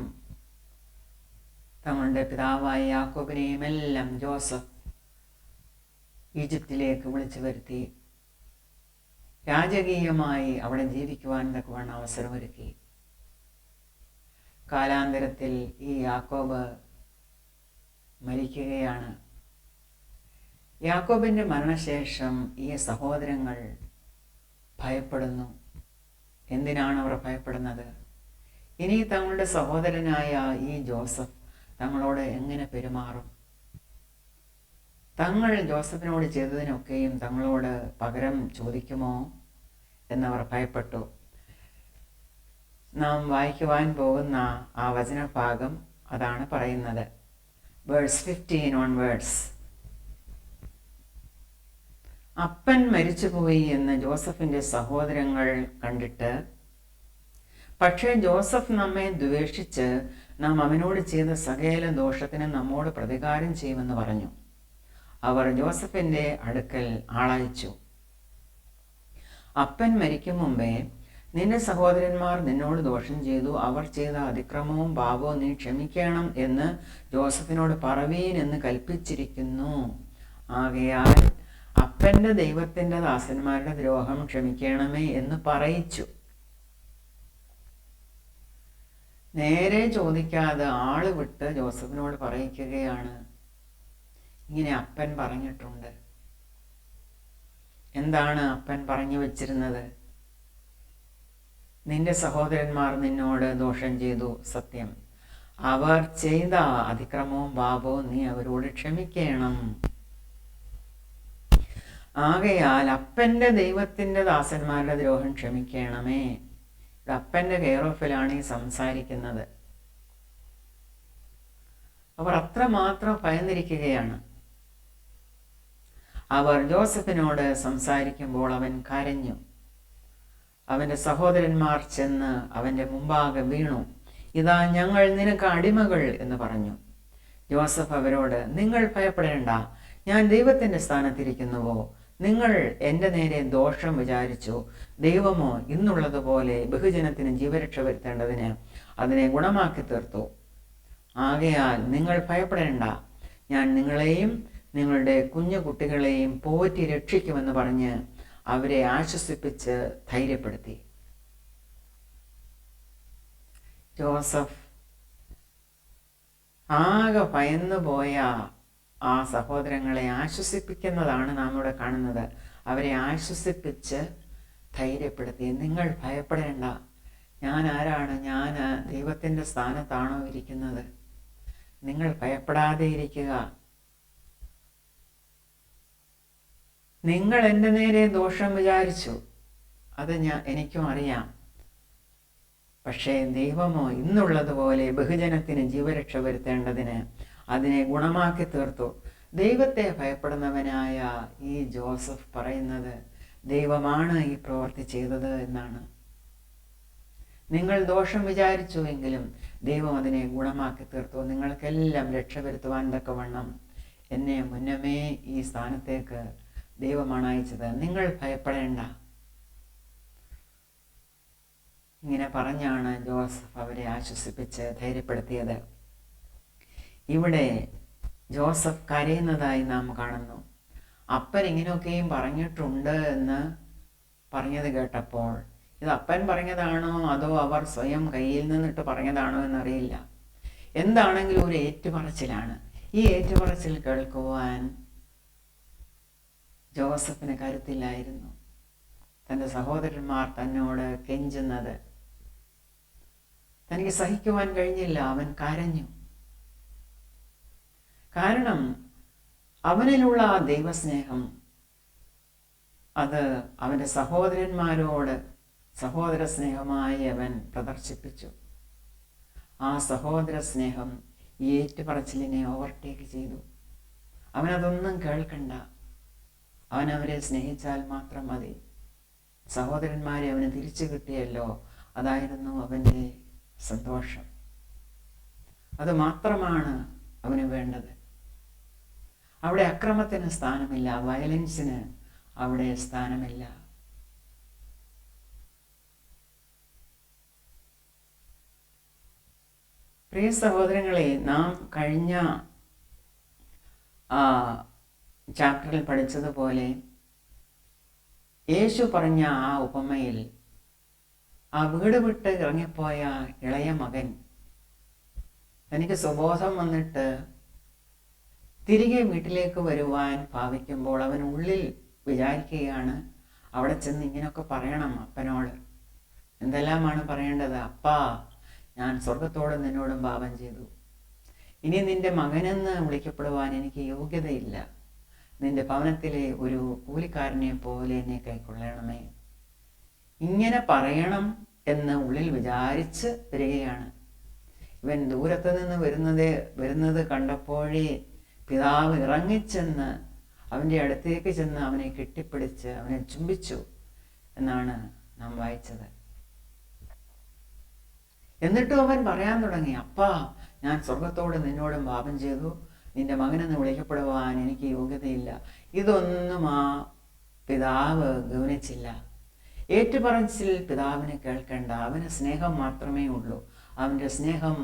തങ്ങളുടെ പിതാവായ യാക്കോബിനെയും എല്ലാം ജോസഫ് ഈജിപ്തിലേക്ക് വിളിച്ചു വരുത്തി രാജകീയമായി അവിടെ ജീവിക്കുവാൻ തക്കവണ്ണം അവസരമൊരുക്കി. കാലാന്തരത്തിൽ ഈ യാക്കോബ് മരിക്കുകയാണ്. യാക്കോബിൻ്റെ മരണശേഷം ഈ സഹോദരങ്ങൾ ഭയപ്പെടുന്നു. എന്തിനാണ് അവർ ഭയപ്പെടുന്നത്? ഇനി തങ്ങളുടെ സഹോദരനായ ഈ ജോസഫ് തങ്ങളോട് എങ്ങനെ പെരുമാറും? തങ്ങൾ ജോസഫിനോട് ചെയ്തതിനൊക്കെയും തങ്ങളോട് പകരം ചോദിക്കുമോ എന്നവർ ഭയപ്പെട്ടു. നാം വായിക്കുവാൻ പോകുന്ന ആ വചനഭാഗം അതാണ് പറയുന്നത്. Verse 15 onwards. അപ്പൻ മരിച്ചുപോയി എന്ന് ജോസഫിൻ്റെ സഹോദരങ്ങൾ കണ്ടിട്ട്, പക്ഷേ ജോസഫ് നമ്മെ ദ്വേഷിച്ച് നാം അവനോട് ചെയ്ത സകല ദോഷത്തിന് നമ്മോട് പ്രതികാരം ചെയ്യുമെന്ന് പറഞ്ഞു. അവർ ജോസഫിൻ്റെ അടുക്കൽ ആളയച്ചു. അപ്പൻ മരിക്കും മുമ്പേ, നിന്റെ സഹോദരന്മാർ നിന്നോട് ദോഷം ചെയ്തു, അവർ ചെയ്ത അതിക്രമവും പാപവും നീ ക്ഷമിക്കണം എന്ന് ജോസഫിനോട് പറവീൻ എന്ന് കൽപ്പിച്ചിരിക്കുന്നു. ആകയാൽ അപ്പൻ്റെ ദൈവത്തിൻ്റെ ദാസന്മാരുടെ ദ്രോഹം ക്ഷമിക്കണമേ എന്ന് പറയിച്ചു. നേരെ ചോദിക്കാതെ ആള് വിട്ട് ജോസഫിനോട് പറയിക്കുകയാണ്. ഇങ്ങനെ അപ്പൻ പറഞ്ഞിട്ടുണ്ട്. എന്താണ് അപ്പൻ പറഞ്ഞു വച്ചിരുന്നത്? നിന്റെ സഹോദരന്മാർ നിന്നോട് ദോഷം ചെയ്തു, സത്യം. അവർ ചെയ്ത അതിക്രമവും പാപവും നീ അവരോട് ക്ഷമിക്കണം. ആകയാൽ അപ്പൻ്റെ ദൈവത്തിൻ്റെ ദാസന്മാരുടെ ദ്രോഹം ക്ഷമിക്കണമേ. അപ്പൻ്റെ കെയർ ഓഫിലാണ് ഈ സംസാരിക്കുന്നത്. അവർ അത്രമാത്രം ഭയന്നിരിക്കുകയാണ്. അവർ ജോസഫിനോട് സംസാരിക്കുമ്പോൾ അവൻ കരഞ്ഞു. അവൻ്റെ സഹോദരന്മാർ ചെന്ന് അവൻ്റെ മുമ്പാകെ വീണു. ഇതാ, ഞങ്ങൾ നിനക്ക് അടിമകൾ എന്ന് പറഞ്ഞു. ജോസഫ് അവരോട്, നിങ്ങൾ ഭയപ്പെടേണ്ട, ഞാൻ ദൈവത്തിൻ്റെ സ്ഥാനത്തിരിക്കുന്നുവോ? നിങ്ങൾ എൻ്റെ നേരെ ദോഷം വിചാരിച്ചു. ദൈവമോ ഇന്നുള്ളതുപോലെ ബഹുജനത്തിന് ജീവരക്ഷ വരുത്തേണ്ടതിന് അതിനെ ഗുണമാക്കി തീർത്തു. ആകയാൽ നിങ്ങൾ ഭയപ്പെടേണ്ട, ഞാൻ നിങ്ങളെയും നിങ്ങളുടെ കുഞ്ഞു കുട്ടികളെയും പോറ്റി രക്ഷിക്കുമെന്ന് പറഞ്ഞ് അവരെ ആശ്വസിപ്പിച്ച് ധൈര്യപ്പെടുത്തി. ജോസഫ് ആകെ ഭയന്നുപോയ ആ സഹോദരങ്ങളെ ആശ്വസിപ്പിക്കുന്നതാണ് നാം ഇവിടെ കാണുന്നത്. അവരെ ആശ്വസിപ്പിച്ച് ധൈര്യപ്പെടുത്തി. നിങ്ങൾ ഭയപ്പെടേണ്ട, ഞാൻ ആരാണ്? ഞാൻ ദൈവത്തിൻ്റെ സ്ഥാനത്താണോ ഇരിക്കുന്നത്? നിങ്ങൾ ഭയപ്പെടാതെ ഇരിക്കുക. നിങ്ങൾ എൻ്റെ നേരെ ദോഷം വിചാരിച്ചു, അത് എനിക്കും അറിയാം. പക്ഷേ ദൈവമോ ഇന്നുള്ളതുപോലെ ബഹുജനത്തിന് ജീവരക്ഷ വരുത്തേണ്ടതിന് അതിനെ ഗുണമാക്കി തീർത്തു. ദൈവത്തെ ഭയപ്പെടുന്നവനായ ഈ ജോസഫ് പറയുന്നത് ദൈവമാണ് ഈ പ്രവൃത്തി ചെയ്തത് എന്നാണ്. നിങ്ങൾ ദോഷം വിചാരിച്ചു എങ്കിലും ദൈവം അതിനെ ഗുണമാക്കി തീർത്തു. നിങ്ങൾക്കെല്ലാം രക്ഷ വരുത്തുവാൻ തക്കവണ്ണം എന്നെ മുന്നമേ ഈ സ്ഥാനത്തേക്ക് ദൈവമാണ് അയച്ചത്. നിങ്ങൾ ഭയപ്പെടേണ്ട. ഇങ്ങനെ പറഞ്ഞാണ് ജോസഫ് അവരെ ആശ്വസിപ്പിച്ച് ധൈര്യപ്പെടുത്തിയത്. ഇവിടെ ജോസഫ് കരയുന്നതായി നാം കാണുന്നു. അപ്പൻ ഇങ്ങനെയൊക്കെയും പറഞ്ഞിട്ടുണ്ട് എന്ന് പറഞ്ഞത് കേട്ടപ്പോൾ ഇത് അപ്പൻ പറഞ്ഞതാണോ അതോ അവർ സ്വയം കയ്യിൽ നിന്നിട്ട് പറഞ്ഞതാണോ എന്നറിയില്ല. എന്താണെങ്കിലും ഒരു ഏറ്റുപറച്ചിലാണ്. ഈ ഏറ്റുപറച്ചിൽ കേൾക്കുവാൻ ജോസഫിന് കരുത്തില്ലായിരുന്നു. തൻ്റെ സഹോദരന്മാർ തന്നോട് കെഞ്ചുന്നത് തനിക്ക് സഹിക്കുവാൻ കഴിഞ്ഞില്ല. അവൻ കരഞ്ഞു. കാരണം അവനിലുള്ള ആ ദൈവസ്നേഹം അത് അവൻ്റെ സഹോദരന്മാരോട് സഹോദര സ്നേഹമായി അവൻ പ്രദർശിപ്പിച്ചു. ആ സഹോദര സ്നേഹം ഈ ഏറ്റുപറച്ചിലിനെ ഓവർടേക്ക് ചെയ്തു. അവനതൊന്നും കേൾക്കണ്ട. അവനവരെ സ്നേഹിച്ചാൽ മാത്രം മതി. സഹോദരന്മാരെ അവന് തിരിച്ചു കിട്ടിയല്ലോ, അതായിരുന്നു അവൻ്റെ സന്തോഷം. അത് മാത്രമാണ് അവന് വേണ്ടത്. അവിടെ അക്രമത്തിന് സ്ഥാനമില്ല, വയലൻസിന് അവിടെ സ്ഥാനമില്ല. പ്രിയ സഹോദരങ്ങളെ, നാം കഴിഞ്ഞ ചാപ്റ്ററിൽ പഠിച്ചതുപോലെ യേശു പറഞ്ഞ ആ ഉപമയിൽ ആ വീട് വിട്ട് ഇറങ്ങിപ്പോയ ഇളയ മകൻ തനിക്ക് സുബോധം വന്നിട്ട് തിരികെ വീട്ടിലേക്ക് വരുവാൻ ഭാവിക്കുമ്പോൾ അവൻ ഉള്ളിൽ വിചാരിക്കുകയാണ്, അവിടെ ചെന്ന് ഇങ്ങനെയൊക്കെ പറയണം അപ്പനോട്. എന്തെല്ലാമാണ് പറയേണ്ടത്? അപ്പാ, ഞാൻ സ്വർഗത്തോടും നിന്നോടും പാപം ചെയ്തു. ഇനി നിന്റെ മകനെന്ന് വിളിക്കപ്പെടുവാൻ എനിക്ക് യോഗ്യതയില്ല. നിന്റെ ഭവനത്തിലെ ഒരു കൂലിക്കാരനെ പോലെ എന്നെ കൈക്കൊള്ളണമേ ഇങ്ങനെ പറയണം എന്ന് ഉള്ളിൽ വിചാരിച്ച് വരികയാണ്. ഇവൻ ദൂരത്ത് നിന്ന് വരുന്നത് കണ്ടപ്പോഴേ പിതാവ് ഇറങ്ങിച്ചെന്ന് അവൻ്റെ അടുത്തേക്ക് ചെന്ന് അവനെ കെട്ടിപ്പിടിച്ച് അവനെ ചുംബിച്ചു എന്നാണ് നാം വായിച്ചത്. എന്നിട്ടും അവൻ പറയാൻ തുടങ്ങി, അപ്പാ, ഞാൻ സ്വർഗത്തോട് നിന്നോടും പാപം ചെയ്തു, നിന്റെ മകനെന്ന് വിളിക്കപ്പെടുവാൻ എനിക്ക് യോഗ്യതയില്ല. ഇതൊന്നും ആ പിതാവ് ഗൗനിച്ചില്ല. ഏറ്റുപറച്ചിൽ പിതാവിനെ കേൾക്കേണ്ട, അവന് സ്നേഹം മാത്രമേ ഉള്ളൂ. അവൻ്റെ സ്നേഹം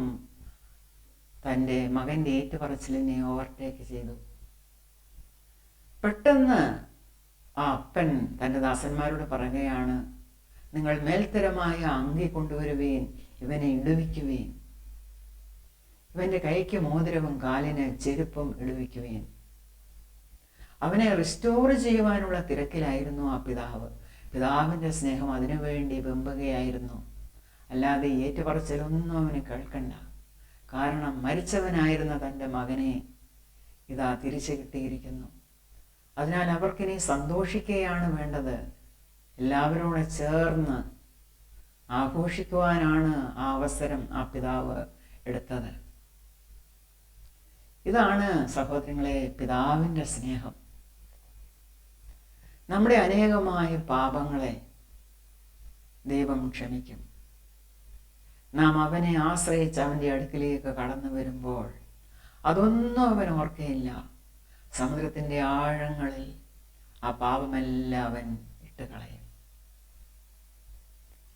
തൻ്റെ മകൻ്റെ ഏറ്റുപറച്ചിലിനെ ഓവർടേക്ക് ചെയ്തു. പെട്ടെന്ന് ആ അപ്പൻ തൻ്റെ ദാസന്മാരോട് പറയുകയാണ്, നിങ്ങൾ മേൽത്തരമായ അങ്കി കൊണ്ടുവരുവീൻ, ഇവനെ ഇടുവിക്കുവീൻ, ഇവൻ്റെ കൈക്ക് മോതിരവും കാലിന് ചെരുപ്പും ഇടുവിക്കുവീൻ. അവനെ റിസ്റ്റോർ ചെയ്യുവാനുള്ള തിരക്കിലായിരുന്നു ആ പിതാവ്. പിതാവിൻ്റെ സ്നേഹം അതിനുവേണ്ടി വെമ്പുകയായിരുന്നു. അല്ലാതെ ഏറ്റുപറച്ചിലൊന്നും അവന് കേൾക്കണ്ട. കാരണം മരിച്ചവനായിരുന്ന തൻ്റെ മകനെ ഇതാ തിരിച്ചു കിട്ടിയിരിക്കുന്നു. അതിനാൽ അവർക്കിനി സന്തോഷിക്കുകയാണ് വേണ്ടത്. എല്ലാവരോടെ ചേർന്ന് ആഘോഷിക്കുവാനാണ് ആ അവസരം ആ പിതാവ് എടുത്തത്. ഇതാണ് സഹോദരങ്ങളെ പിതാവിൻ്റെ സ്നേഹം. നമ്മുടെ അനേകമായ പാപങ്ങളെ ദൈവം ക്ഷമിക്കും. നാം അവനെ ആശ്രയിച്ച് അവൻ്റെ അടുക്കിലേക്ക് കടന്നു വരുമ്പോൾ അതൊന്നും അവൻ ഓർക്കയില്ല. സമുദ്രത്തിൻ്റെ ആഴങ്ങളിൽ ആ പാപമെല്ലാം അവൻ ഇട്ടുകളയും.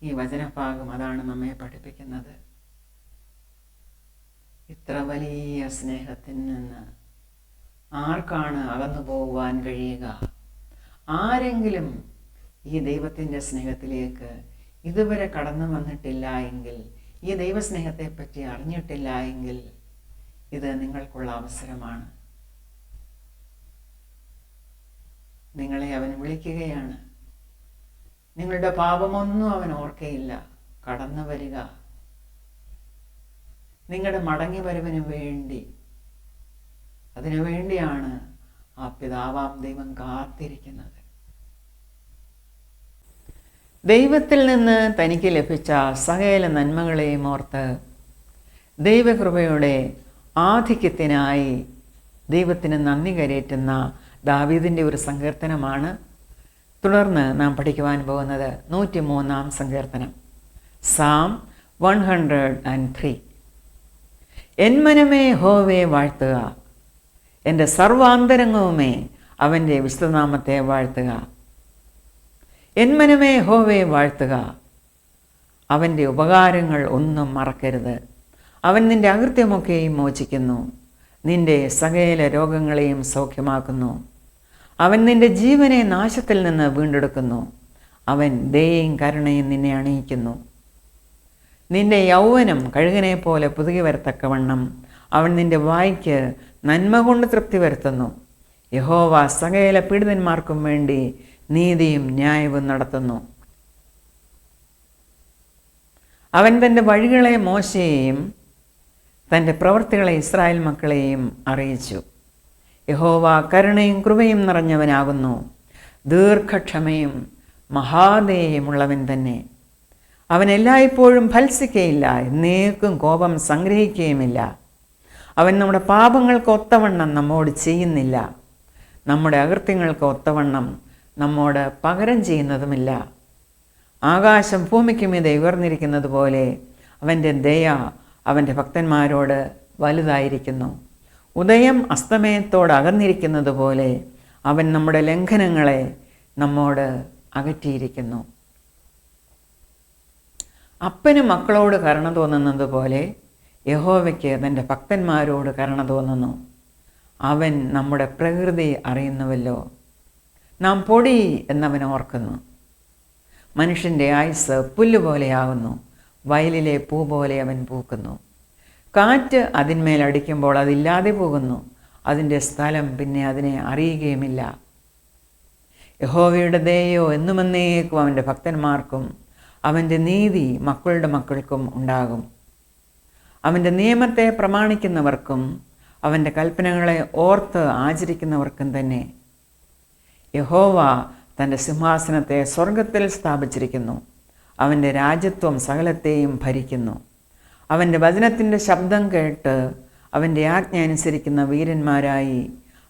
ഈ വചനഭാഗം അതാണ് നമ്മെ പഠിപ്പിക്കുന്നത്. ഇത്ര വലിയ സ്നേഹത്തിൽ നിന്ന് ആർക്കാണ് അകന്നു പോകുവാൻ കഴിയുക? ആരെങ്കിലും ഈ ദൈവത്തിൻ്റെ സ്നേഹത്തിലേക്ക് ഇതുവരെ കടന്നു വന്നിട്ടില്ല എങ്കിൽ, ഈ ദൈവസ്നേഹത്തെപ്പറ്റി അറിഞ്ഞിട്ടില്ല എങ്കിൽ, ഇത് നിങ്ങൾക്കുള്ള അവസരമാണ്. നിങ്ങളെ അവൻ വിളിക്കുകയാണ്. നിങ്ങളുടെ പാപമൊന്നും അവൻ ഓർക്കയില്ല. കടന്നു വരിക. നിങ്ങളുടെ മടങ്ങി വരവിന് വേണ്ടി, അതിനു വേണ്ടിയാണ് ആ പിതാവാം ദൈവം കാത്തിരിക്കുന്നത്. ദൈവത്തിൽ നിന്ന് തനിക്ക് ലഭിച്ച സകല നന്മകളെയും ഓർത്ത് ദൈവകൃപയുടെ ആധിക്യത്തിനായി ദൈവത്തിന് നന്ദി കരേറ്റുന്ന ദാവീദിൻ്റെ ഒരു സങ്കീർത്തനമാണ് തുടർന്ന് നാം പഠിക്കുവാൻ പോകുന്നത്. 103-ാം സങ്കീർത്തനം, സാം 103. എൻ മനമേ യഹോവയെ വാഴ്ത്തുക, എൻ്റെ സർവാന്തരംഗവുമേ അവൻ്റെ വിശുദ്ധനാമത്തെ വാഴ്ത്തുക. എൻ മനമേ യഹോവയെ വാഴ്ത്തുക, അവൻ്റെ ഉപകാരങ്ങൾ ഒന്നും മറക്കരുത്. അവൻ നിൻ്റെ അകൃത്യമൊക്കെയും മോചിക്കുന്നു, നിൻ്റെ സകല രോഗങ്ങളെയും സൗഖ്യമാക്കുന്നു. അവൻ നിൻ്റെ ജീവനെ നാശത്തിൽ നിന്ന് വീണ്ടെടുക്കുന്നു. അവൻ ദയയും കരുണയും നിന്നെ അണിയിക്കുന്നു. നിന്റെ യൗവനം കഴുകനെ പോലെ പുതുകി വരത്തക്കവണ്ണം അവൻ നിന്റെ വായ്ക്ക് നന്മ കൊണ്ട് തൃപ്തി വരുത്തുന്നു. യഹോവ സകല പീഡിതന്മാർക്കും വേണ്ടി നീതിയും ന്യായവും നടത്തുന്നു. അവൻ തൻ്റെ വഴികളെ മോശയെയും തൻ്റെ പ്രവൃത്തികളെ ഇസ്രായേൽ മക്കളെയും അറിയിച്ചു. യഹോവ കരുണയും കൃപയും നിറഞ്ഞവനാകുന്നു, ദീർഘക്ഷമയും മഹാദയയുമുള്ളവൻ തന്നെ. അവൻ എല്ലായ്പ്പോഴും ഭത്സിക്കയില്ല, എന്നേക്കും കോപം സംഗ്രഹിക്കുകയുമില്ല. അവൻ നമ്മുടെ പാപങ്ങൾക്ക് ഒത്തവണ്ണം നമ്മോട് ചെയ്യുന്നില്ല, നമ്മുടെ അകൃത്യങ്ങൾക്ക് ഒത്തവണ്ണം നമ്മോട് പകരം ചെയ്യുന്നതുമില്ല. ആകാശം ഭൂമിക്ക് മീതെ ഉയർന്നിരിക്കുന്നത് പോലെ അവൻ്റെ ദയ അവൻ്റെ ഭക്തന്മാരോട് വലുതായിരിക്കുന്നു. ഉദയം അസ്തമയത്തോട് അകന്നിരിക്കുന്നത് പോലെ അവൻ നമ്മുടെ ലംഘനങ്ങളെ നമ്മോട് അകറ്റിയിരിക്കുന്നു. അപ്പന് മക്കളോട് കരുണ തോന്നുന്നത് പോലെ യഹോവയ്ക്ക് തൻ്റെ ഭക്തന്മാരോട് കരുണ തോന്നുന്നു. അവൻ നമ്മുടെ പ്രകൃതി അറിയുന്നുവല്ലോ. നാം പൊടി എന്നവൻ ഓർക്കുന്നു. മനുഷ്യൻ്റെ ആയുസ് പുല്ലുപോലെയാകുന്നു, വയലിലെ പൂ പോലെ അവൻ പൂക്കുന്നു. കാറ്റ് അതിന്മേലടിക്കുമ്പോൾ അതില്ലാതെ പോകുന്നു, അതിൻ്റെ സ്ഥലം പിന്നെ അതിനെ അറിയുകയുമില്ല. യഹോവയുടെ ദയയോ എന്നുമെന്നേക്കും അവൻ്റെ ഭക്തന്മാർക്കും അവൻ്റെ നീതി മക്കളുടെ മക്കൾക്കും ഉണ്ടാകും. അവൻ്റെ നിയമത്തെ പ്രമാണിക്കുന്നവർക്കും അവൻ്റെ കൽപ്പനകളെ ഓർത്ത് ആചരിക്കുന്നവർക്കും തന്നെ. യഹോവ തൻ്റെ സിംഹാസനത്തെ സ്വർഗത്തിൽ സ്ഥാപിച്ചിരിക്കുന്നു, അവൻ്റെ രാജ്യത്വം സകലത്തെയും ഭരിക്കുന്നു. അവൻ്റെ വചനത്തിൻ്റെ ശബ്ദം കേട്ട് അവൻ്റെ ആജ്ഞ അനുസരിക്കുന്ന വീരന്മാരായി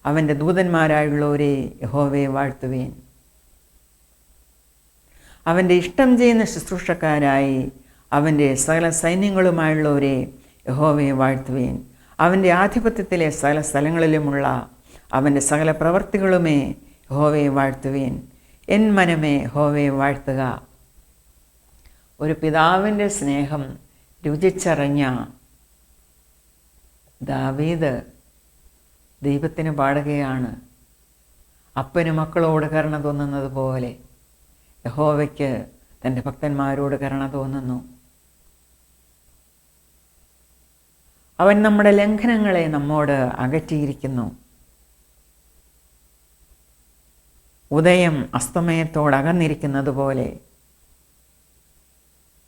അവൻ്റെ ദൂതന്മാരായുള്ളവരെ യഹോവയെ വാഴ്ത്തുവേൻ. അവൻ്റെ ഇഷ്ടം ചെയ്യുന്ന ശുശ്രൂഷക്കാരായി അവൻ്റെ സകല സൈന്യങ്ങളുമായുള്ളവരെ യഹോവയെ വാഴ്ത്തുവേൻ. അവൻ്റെ ആധിപത്യത്തിലെ സകല സ്ഥലങ്ങളിലുമുള്ള അവൻ്റെ സകല പ്രവർത്തികളുമേ യഹോവയെ വാഴ്ത്തുവേൻ. എൻ മനമേ യഹോവയെ വാഴ്ത്തുക. ഒരു പിതാവിൻ്റെ സ്നേഹം രുചിച്ചറിഞ്ഞ ദാവീദ് ദൈവത്തിന് പാടുകയാണ്. അപ്പന് മക്കളോട് കരുണ തോന്നുന്നത് പോലെ യഹോവയ്ക്ക് തൻ്റെ ഭക്തന്മാരോട് കരുണ തോന്നുന്നു. അവൻ നമ്മുടെ ലംഘനങ്ങളെ നമ്മോട് അകറ്റിയിരിക്കുന്നു. ഉദയം അസ്തമയത്തോട് അകന്നിരിക്കുന്നത് പോലെ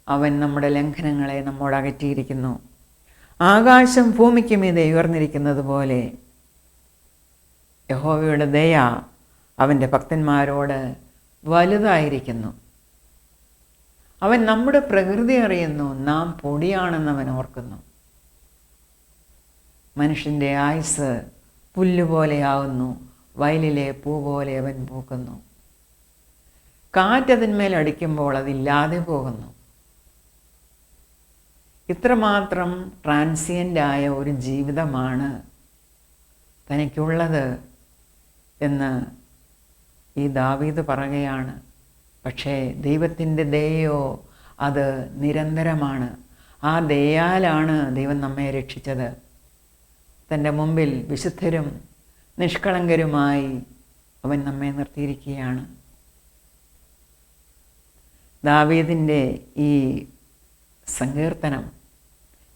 അവൻ നമ്മുടെ ലംഘനങ്ങളെ നമ്മോട് അകറ്റിയിരിക്കുന്നു. ആകാശം ഭൂമിക്ക് മീതെ ഉയർന്നിരിക്കുന്നത് പോലെ യഹോവയുടെ ദയ അവൻ്റെ ഭക്തന്മാരോട് വലുതായിരിക്കുന്നു. അവൻ നമ്മുടെ പ്രകൃതി അറിയുന്നു, നാം പൊടിയാണെന്ന് അവൻ ഓർക്കുന്നു. മനുഷ്യൻ്റെ ആയുസ് പുല്ലുപോലെയാവുന്നു, വയലിലെ പൂ പോലെ അവൻ പൂക്കുന്നു. കാറ്റതിന്മേൽ അടിക്കുമ്പോൾ അതില്ലാതെ പോകുന്നു. ഇത്രമാത്രം ട്രാൻസിയൻ്റായ ഒരു ജീവിതമാണ് തനിക്കുള്ളത് എന്ന് ഈ ദാവീദ് പറയുകയാണ്. പക്ഷേ ദൈവത്തിൻ്റെ ദയയോ അത് നിരന്തരമാണ്. ആ ദയാലാണ് ദൈവം നമ്മെ രക്ഷിച്ചത്. തൻ്റെ മുമ്പിൽ വിശുദ്ധരും നിഷ്കളങ്കരുമായി അവൻ നമ്മെ നിർത്തിയിരിക്കുകയാണ്. ദാവീദിൻ്റെ ഈ സങ്കീർത്തനം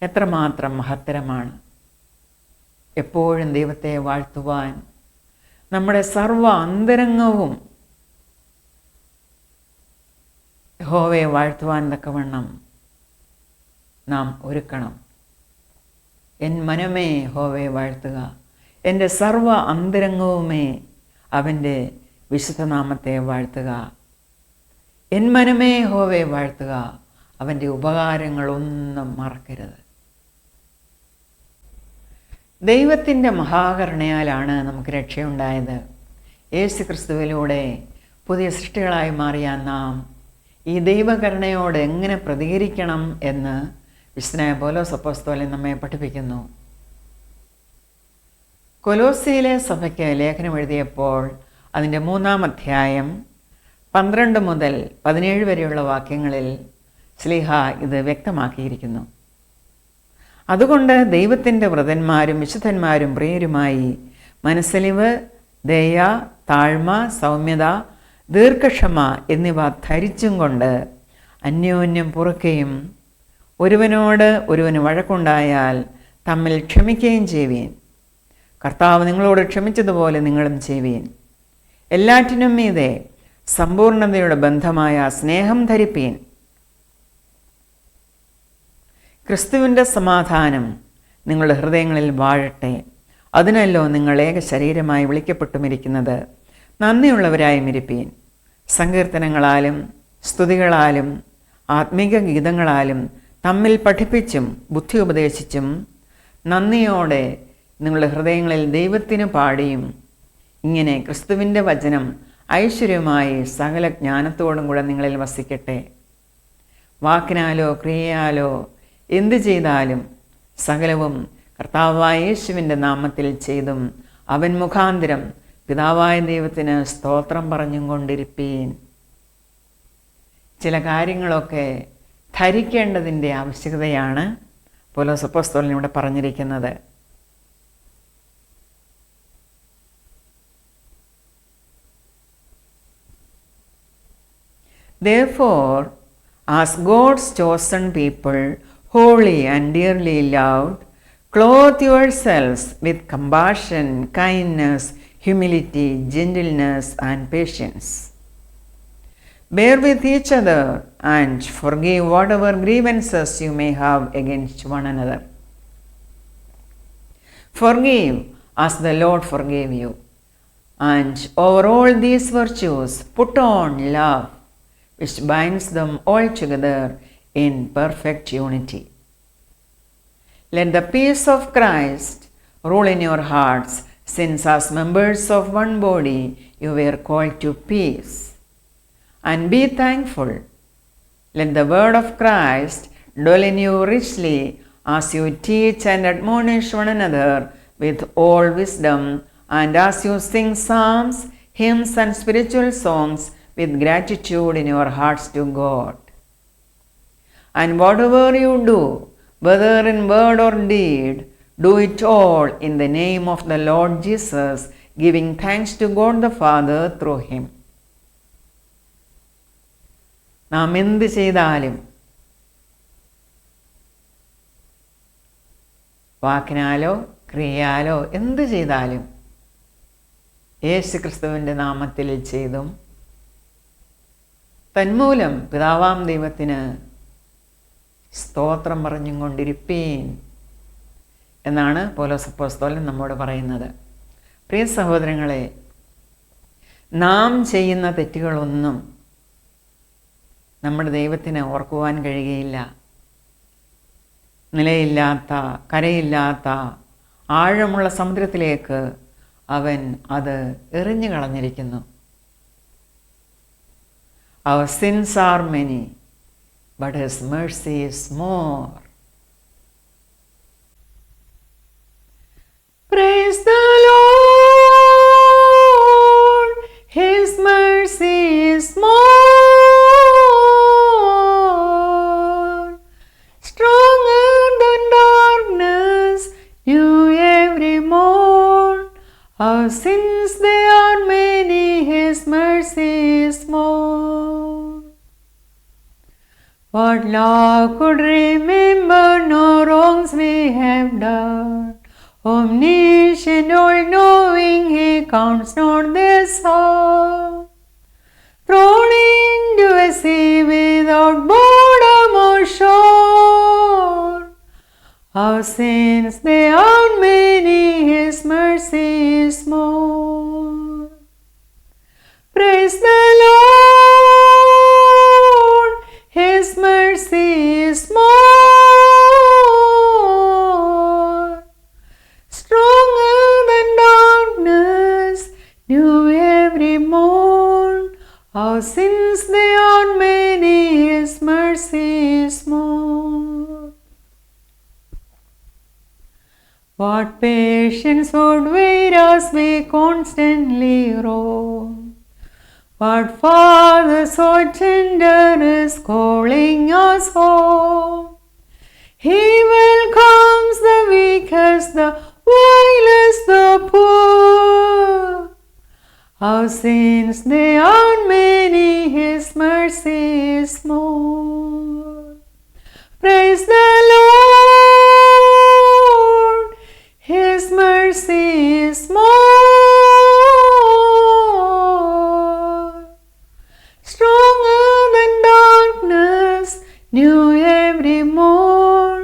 എത്രമാത്രം മഹത്തരമാണ്. എപ്പോഴും ദൈവത്തെ വാഴ്ത്തുവാൻ നമ്മുടെ സർവ്വ അന്തരംഗവും യഹോവയെ വാഴ്ത്തുവാൻ തക്കവണ്ണം നാം ഒരുക്കണം. എൻ മനമേ യഹോവയെ വാഴ്ത്തുക, എൻ്റെ സർവ്വ അന്തരംഗവുമേ അവൻ്റെ വിശുദ്ധനാമത്തെ വാഴ്ത്തുക. എൻ മനമേ യഹോവയെ വാഴ്ത്തുക, അവൻ്റെ ഉപകാരങ്ങളൊന്നും മറക്കരുത്. ദൈവത്തിൻ്റെ മഹാകരുണയാലാണ് നമുക്ക് രക്ഷയുണ്ടായത്. യേശു ക്രിസ്തുവിലൂടെ പുതിയ സൃഷ്ടികളായി മാറിയ നാം ഈ ദൈവകരുണയോട് എങ്ങനെ പ്രതികരിക്കണം എന്ന് വിശുദ്ധനായ പൗലോസ് അപ്പോസ്തലൻ നമ്മെ പഠിപ്പിക്കുന്നു. കൊലോസ്യയിലെ സഭയ്ക്ക് ലേഖനം എഴുതിയപ്പോൾ അതിൻ്റെ 3-ാം അധ്യായം 12 മുതൽ 17 വരെയുള്ള വാക്യങ്ങളിൽ ശ്ലീഹ ഇത് വ്യക്തമാക്കിയിരിക്കുന്നു. അതുകൊണ്ട് ദൈവത്തിൻ്റെ വ്രതന്മാരും വിശുദ്ധന്മാരും പ്രിയരുമായി മനസ്സലിവ്, ദയ, താഴ്മ, സൗമ്യത, ദീർഘക്ഷമ എന്നിവ ധരിച്ചും കൊണ്ട് അന്യോന്യം പൊറുക്കുകയും ഒരുവനോട് ഒരുവന് വഴക്കുണ്ടായാൽ തമ്മിൽ ക്ഷമിക്കുകയും ചെയ്യുവീൻ. കർത്താവ് നിങ്ങളോട് ക്ഷമിച്ചതുപോലെ നിങ്ങളും ചെയ്യുവീൻ. എല്ലാറ്റിനും മീതെ സമ്പൂർണതയുടെ ബന്ധമായ സ്നേഹം ധരിപ്പീൻ. ക്രിസ്തുവിൻ്റെ സമാധാനം നിങ്ങളുടെ ഹൃദയങ്ങളിൽ വാഴട്ടെ. അതിനല്ലോ നിങ്ങൾ ഏക ശരീരമായി വിളിക്കപ്പെട്ടുമിരിക്കുന്നത്. നന്ദിയുള്ളവരായും ഇരിപ്പീൻ. സങ്കീർത്തനങ്ങളാലും സ്തുതികളാലും ആത്മീക ഗീതങ്ങളാലും തമ്മിൽ പഠിപ്പിച്ചും ബുദ്ധി ഉപദേശിച്ചും നന്ദിയോടെ നിങ്ങളുടെ ഹൃദയങ്ങളിൽ ദൈവത്തിന് പാടിയും ഇങ്ങനെ ക്രിസ്തുവിൻ്റെ വചനം ഐശ്വര്യമായി സകല ജ്ഞാനത്തോടും കൂടെ നിങ്ങളിൽ വസിക്കട്ടെ. വാക്കിനാലോ ക്രിയയാലോ എന്തു ചെയ്താലും സകലവും കർത്താവായ യേശുവിൻ്റെ നാമത്തിൽ ചെയ്തും അവൻ മുഖാന്തരം പിതാവായ ദൈവത്തിന് സ്തോത്രം പറഞ്ഞും കൊണ്ടിരിപ്പീൻ. ചില കാര്യങ്ങളൊക്കെ ധരിക്കേണ്ടതിൻ്റെ ആവശ്യകതയാണ് പൗലോസ് അപ്പോസ്തലൻ ഇവിടെ പറഞ്ഞിരിക്കുന്നത്. Therefore, as God's chosen people, holy and dearly loved, clothe yourselves with compassion, kindness, humility, gentleness, and patience. Bear with each other and forgive whatever grievances you may have against one another. Forgive as the Lord forgave you. And over all these virtues, put on love, which binds them all together in perfect unity. Let the peace of Christ rule in your hearts, since as members of one body you were called to peace. And be thankful. Let the word of Christ dwell in you richly as you teach and admonish one another with all wisdom, and as you sing psalms, hymns, and spiritual songs with gratitude in your hearts to God. And whatever you do, whether in word or deed, do it all in the name of the Lord Jesus, giving thanks to God the Father through him. നാം എന്ത് ചെയ്താലും വാക്കിനാലോ ക്രിയയാലോ എന്ത് ചെയ്താലും യേശു ക്രിസ്തുവിൻ്റെ നാമത്തിൽ ചെയ്തും തന്മൂലം പിതാവാം ദൈവത്തിന് സ്തോത്രം പറഞ്ഞും കൊണ്ടിരിപ്പീൻ എന്നാണ് പൗലോസ് അപ്പോസ്തലൻ നമ്മോട് പറയുന്നത്. പ്രിയ സഹോദരങ്ങളെ, നാം ചെയ്യുന്ന തെറ്റുകളൊന്നും നമ്മുടെ ദൈവത്തിന് ഓർക്കുവാൻ കഴിയുകയില്ല. നിലയില്ലാത്ത, കരയില്ലാത്ത ആഴമുള്ള സമുദ്രത്തിലേക്ക് അവൻ അത് എറിഞ്ഞു കളഞ്ഞിരിക്കുന്നു. Our sins are many, but his mercy is more. Praise the Lord, his mercy is more, stronger than darkness, new every morn. Our sins they are many, his mercy is more. What law could remember no wrongs we have done? Omniscient, all-knowing, he counts not their song. Thrown into a sea without bottom or shore. Our sins, they are many, his mercy is more. Praise the Lord, his mercy is more, stronger than darkness, new every morn. Our sins they are many, his mercy is more. What patience would wait as we constantly roam? What Father so tender is calling us home? He welcomes the weak as the vilest, the poor. Our sins they are many, his mercy is more. Praise the Lord, his mercy is more, stronger than darkness, new every morn.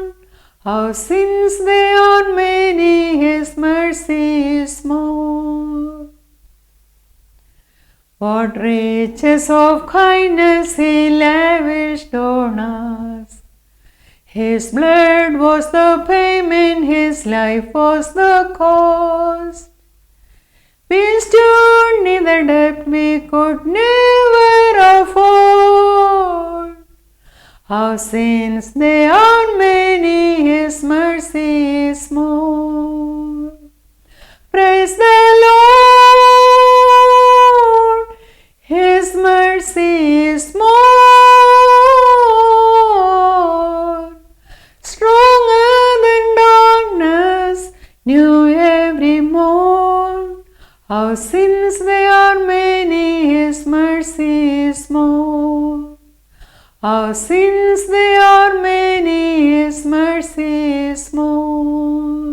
Our sins they are many, his mercy is more. What riches of kindness he lavished on us. His blood was the payment, his life was the cost. We stood in the debt we could never afford. Our sins they are many, his mercy is more. Praise the Lord, his mercy is more, stronger than darkness, new every morn. Our sins they are many, his mercy is more. Our sins they are many, his mercy is more.